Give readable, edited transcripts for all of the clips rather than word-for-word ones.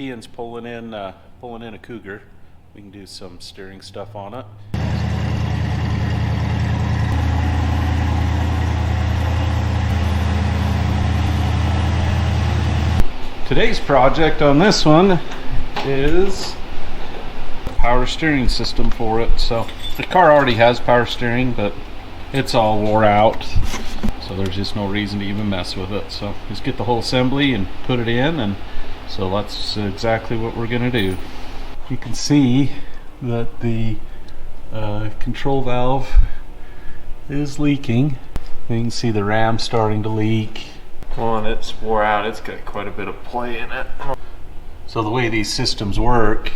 Kean's pulling in a Cougar. We can do some steering stuff on it. Today's project on this one is power steering system for it. So the car already has power steering, but it's all wore out, so there's just no reason to even mess with it. So just get the whole assembly and put it in, and so that's exactly what we're gonna do. You can see that the control valve is leaking. You can see the ram starting to leak. Well, and it's wore out. It's got quite a bit of play in it. So the way these systems work,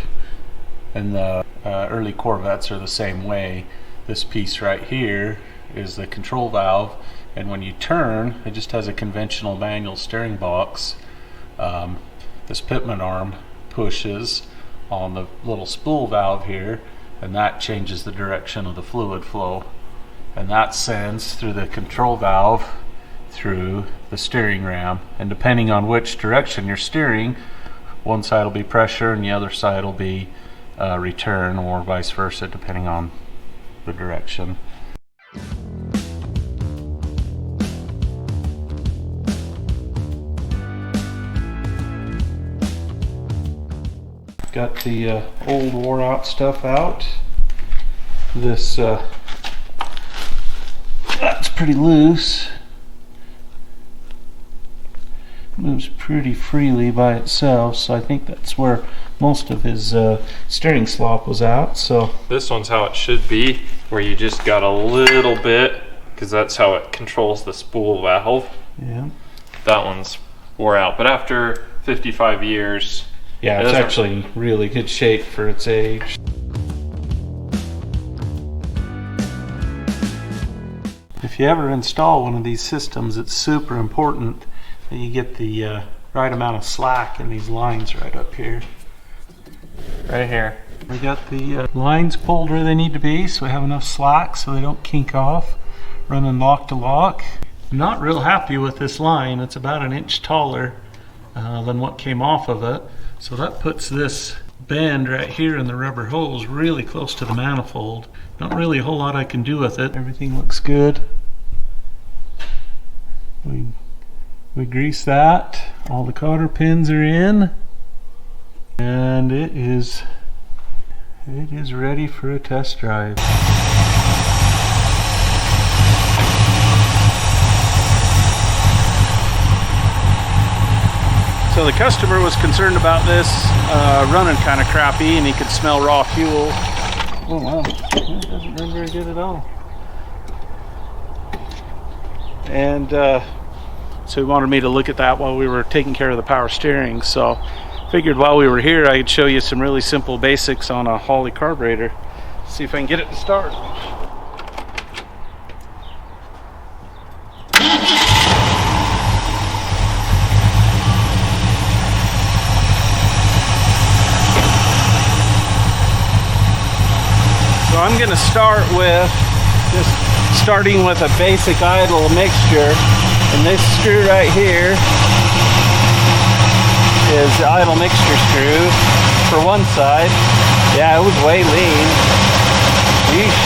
and the early Corvettes are the same way. This piece right here is the control valve, and when you turn, it just has a conventional manual steering box. This pitman arm pushes on the little spool valve here, and that changes the direction of the fluid flow, and that sends through the control valve through the steering ram, and depending on which direction you're steering, one side will be pressure and the other side will be return, or vice versa depending on the direction. Got the old wore out stuff out. This that's pretty loose. Moves pretty freely by itself, so I think that's where most of his steering slop was out. So this one's how it should be, where you just got a little bit, because that's how it controls the spool valve. Yeah, that one's wore out, but after 55 years, yeah, it's actually really good shape for its age. If you ever install one of these systems, it's super important that you get the right amount of slack in these lines right up here. Right here. We got the lines pulled where they need to be, so we have enough slack so they don't kink off. Running lock to lock. I'm not real happy with this line. It's about an inch taller than what came off of it. So that puts this bend right here in the rubber hose really close to the manifold. Not really a whole lot I can do with it. Everything looks good. We grease that. All the cotter pins are in, and it is ready for a test drive. So the customer was concerned about this running kind of crappy, and he could smell raw fuel. Oh wow, it doesn't run very good at all. And so he wanted me to look at that while we were taking care of the power steering. So figured while we were here I could show you some really simple basics on a Holley carburetor. See if I can get it to start. So I'm going to start with just starting with a basic idle mixture, and this screw right here is the idle mixture screw for one side. Yeah, it was way lean. Yeesh.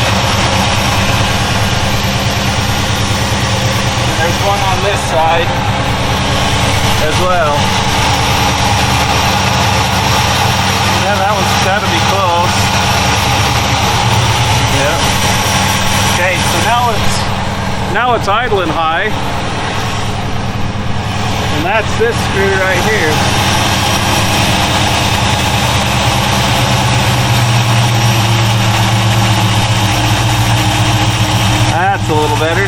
There's one on this side as well. Yeah, that one's got to be close. Yeah. Okay, so now it's idling high, and that's this screw right here. That's a little better.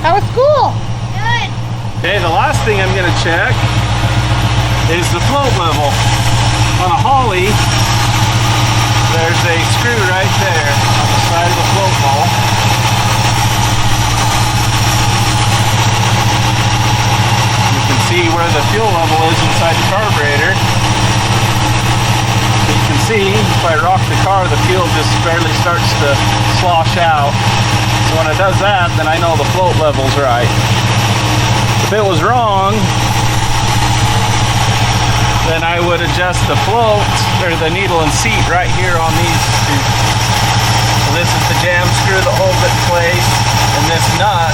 How was school? Good. Okay, the last thing I'm going to check is the float level. On a Holley, there's a screw right there on the side of the float bowl. You can see where the fuel level is inside the carburetor. You can see if I rock the car, the fuel just barely starts to slosh out. So when it does that, then I know the float level's right. If it was wrong, then I would adjust the float, or the needle and seat right here on these two. So this is the jam screw that holds it in place, and this nut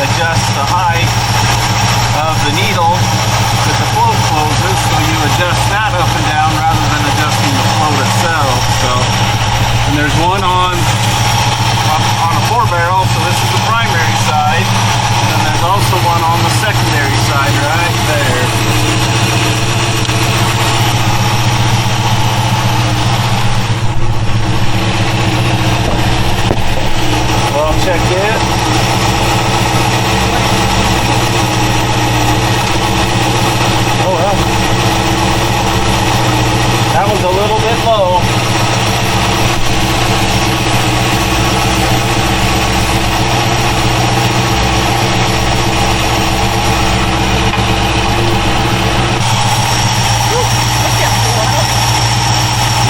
adjusts the height of the needle that the float closes, so you adjust that up and down rather than adjusting the float itself. So, and there's one on a 4-barrel, so this is the primary side, and there's also one on the secondary side right there. Well, I'll check it. Oh well. That was a little bit low.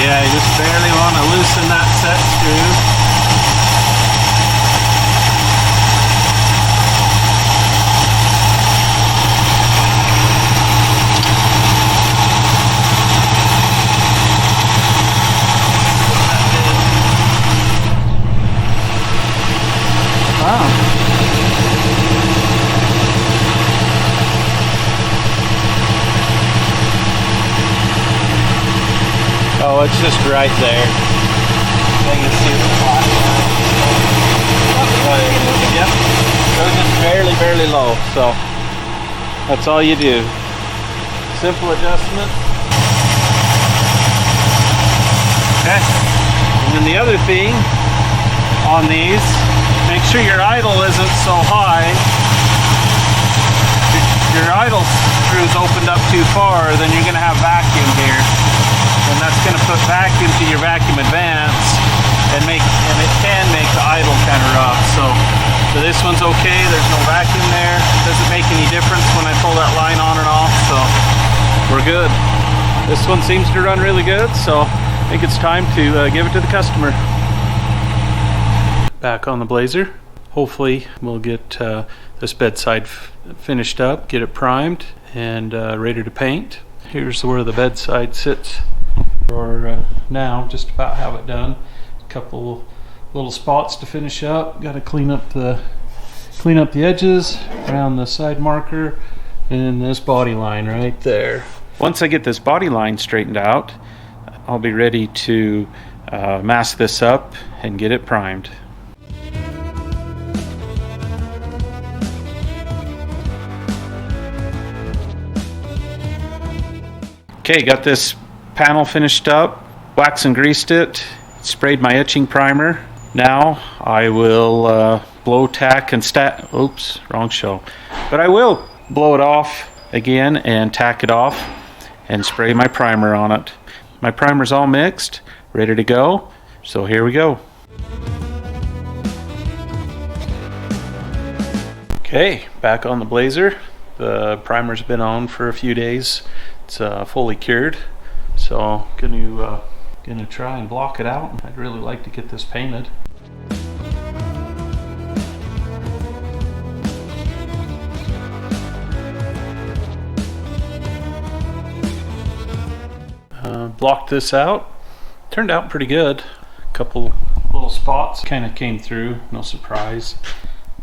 Yeah, you just barely want to loosen that set screw. Oh, it's just right there. I can see the flat line. Yep. So just barely low. So that's all you do. Simple adjustment. Okay. And then the other thing on these, make sure your idle isn't so high. If your idle screw's opened up too far, then you're going to have vacuum here. And that's going to put vacuum to your vacuum advance, and it can make the idle kind of rough. So this one's okay. There's no vacuum there. It doesn't make any difference when I pull that line on and off. So we're good. This one seems to run really good. So I think it's time to give it to the customer. Back on the Blazer. Hopefully we'll get this bedside finished up, get it primed, and ready to paint. Here's where the bedside sits. For now, just about have it done. A couple little spots to finish up. Got to clean up the edges around the side marker and this body line right there. Once I get this body line straightened out, I'll be ready to mask this up and get it primed. Okay, got this panel finished up, waxed and greased it, sprayed my etching primer. Now I will blow tack and oops, wrong show. But I will blow it off again and tack it off and spray my primer on it. My primer's all mixed, ready to go. So here we go. Okay, back on the Blazer. The primer's been on for a few days. It's fully cured. So gonna try and block it out. I'd really like to get this painted. Blocked this out. Turned out pretty good. A couple little spots kind of came through, no surprise.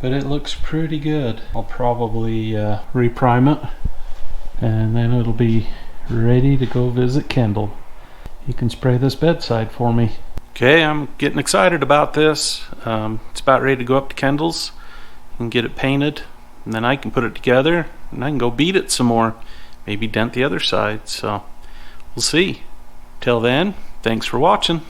But it looks pretty good. I'll probably reprime it, and then it'll be ready to go visit Kendall. He can spray this bedside for me. Okay, I'm getting excited about this. It's about ready to go up to Kendall's and get it painted, and then I can put it together and I can go beat it some more, maybe dent the other side. So we'll see. Till then, thanks for watching.